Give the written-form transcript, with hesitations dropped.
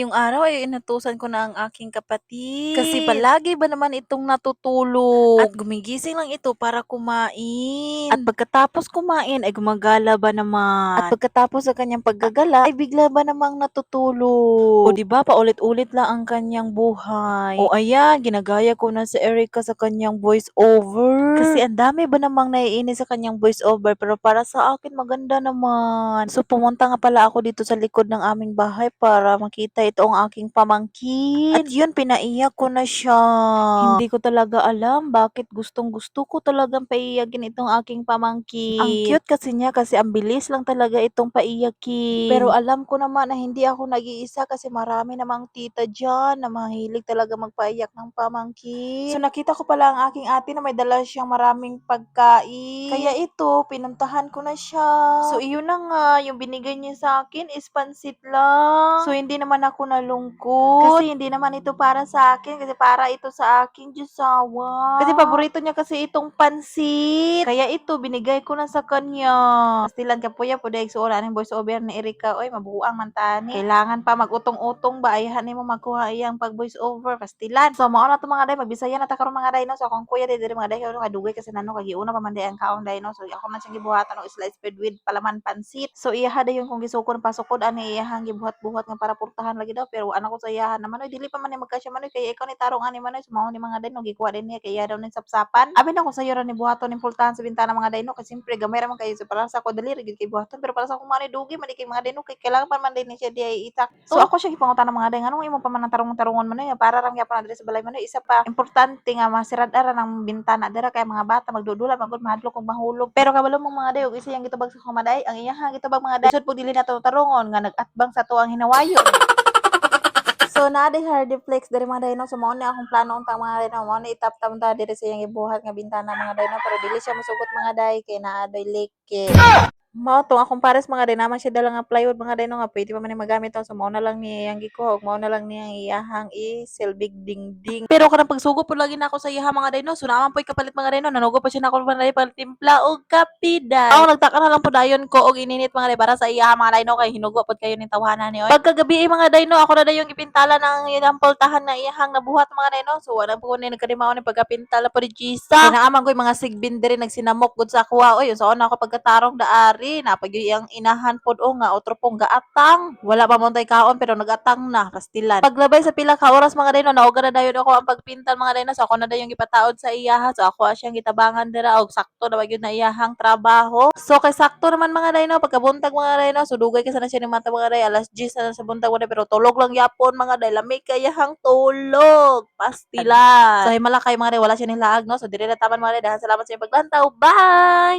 Yung araw ay inutusan ko na ang aking kapatid. Kasi palagi ba naman itong natutulog. At gumigising lang ito para kumain. At pagkatapos kumain ay gumagala ba naman. At pagkatapos sa kanyang paggagala ay bigla ba namang natutulog. O di ba paulit-ulit lang ang kanyang buhay. O ayan, ginagaya ko na si Erica sa kanyang voice over. Kasi ang dami ba namang naiinis sa kanyang voice over pero para sa akin maganda naman. So pumunta nga pala ako dito sa likod ng aming bahay para makita ito ang aking pamangkin. At yun, pinaiyak ko na siya. Hindi ko talaga alam bakit gustong-gusto ko talagang paiyakin itong aking pamangkin. Ang cute kasi niya kasi ang bilis lang talaga itong paiyakin. Pero alam ko naman na hindi ako nag-iisa kasi marami namang tita dyan na mahilig talaga magpaiyak ng pamangkin. So nakita ko pala ang aking ate na may dala siyang maraming pagkain. Kaya ito, pinuntahan ko na siya. So iyon na nga, yung binigay niya sa akin is pansit lang. So hindi naman ako nalungkot. Kasi hindi naman ito para sa akin, kasi para ito sa aking Jusawa. Kasi paborito niya kasi itong pansit. Kaya ito, binigay ko na sa kanya. Pastilan ka po yan, puday suola ng voice over ni Erika. Oy, mabuang man tani. Kailangan pa magutong-utong ba? Ayahan mo makuha iyang pag voice over. Pastilan. So, mao na to mga day, magbisaya na ta karon mga day, no? So, akong kuya day, mga day, kadugay kasi nano, kagiuna pa man day ang kaon day, no? So, ako man siyang gibuhatan og slice bread with palaman pansit. So, iyaha day yung kung gisukon pasukod ani iyahang gibuhat-buhat nga para purtahan lagi daw. Pero ano ko sa iyahan naman, oy, dili pa man ni magkasya man, oy, kaya ikaw ni tarong ani man, oy, sumaho ni mga day, no? Gikuha din niya, kaya daw ni sapsapan. Abi na ko sa iyo ra ni buhaton ni pultahan sa bintana mga day, no? Kasi siyempre gamay ra man kayo. So, para sa ako dali, rigid kay buhaton. Pero para sa akong mga dugi, man kay mga day, no? Kay kailangan pa man din ni siya di ay itak. So, ako siya gipangutan ng mga day, anong imo pa man ang tarong-tarongon man, oy, para ra gyapon adre sa balay man, oy. Isa pa, importante nga masirad-ara ng bintana dira kay mga bata magdudula magud mahadlok og mahulog. Pero kabalo mong mga day og isa yang gitubag sa kumaday, ang iyahang gitubag mga day. Sud po dili na to tarongon nga nag-atbang sa tuang hinawayo. So na day hardiplex diri mga day, no? So mao ni akong plano untang mga day, no? Mao ni itap-tap ta diri sa iyang gibuhat nga bintana mga day, no? Pero dili siya mosugot mga day kay naa day leke. Mao to akong pares mga day, naman siya dala nga plywood mga day, no? Nga pwede pa man ni magamit to. So mao na lang ni iyang gikuha ug mao na lang niyang iyahang isilbig dingding. Pero kanang pagsugo po lagi na ako sa iyaha mga day, no? So naman po'y kapalit mga day, no? Nanugo pa siya na ako mga day timpla og kape day. Ako nagtaka na lang po dayon ko og ininit mga day para sa iyaha mga day, no? Kay hinugo pod kayo ning tawhanan ni oy. Pagkagabi mga day, no? Ako na day yung ipintala ng iyang pultahan na iyahang nabuhat mga day, no? So wala po ni nagkadimaw ni pagkapintala po di Gisa. Kaya naaman ko yung mga sigbin diri nagsinamok gud sa kuha. Oy, so na ako pagkatarong daari, napag ang inahan pod o nga otro pong gaatang. Wala pa mo tay kaon pero nagatang na pastilan. Paglabay sa pila ka oras mga day, no, nauga na dayon ako ang pagpintal mga day, no. So ako na dayon gipataod sa iyaha. So ako siyang gitabangan dira og sakto na gyud na iyahang trabaho. So kay sakto naman mga day, no, pagkabuntag mga day, no. So dugay kasi na siya ni mata mga day, alas 10 na sa buntag mga day, pero tulog lang yapon mga day, lamig kayahang tulog. Pastilan. So himala kay mga day, wala siya nilaag, no. So dire na taman mga day, dahil salamat sa inyong paglantaw. Bye.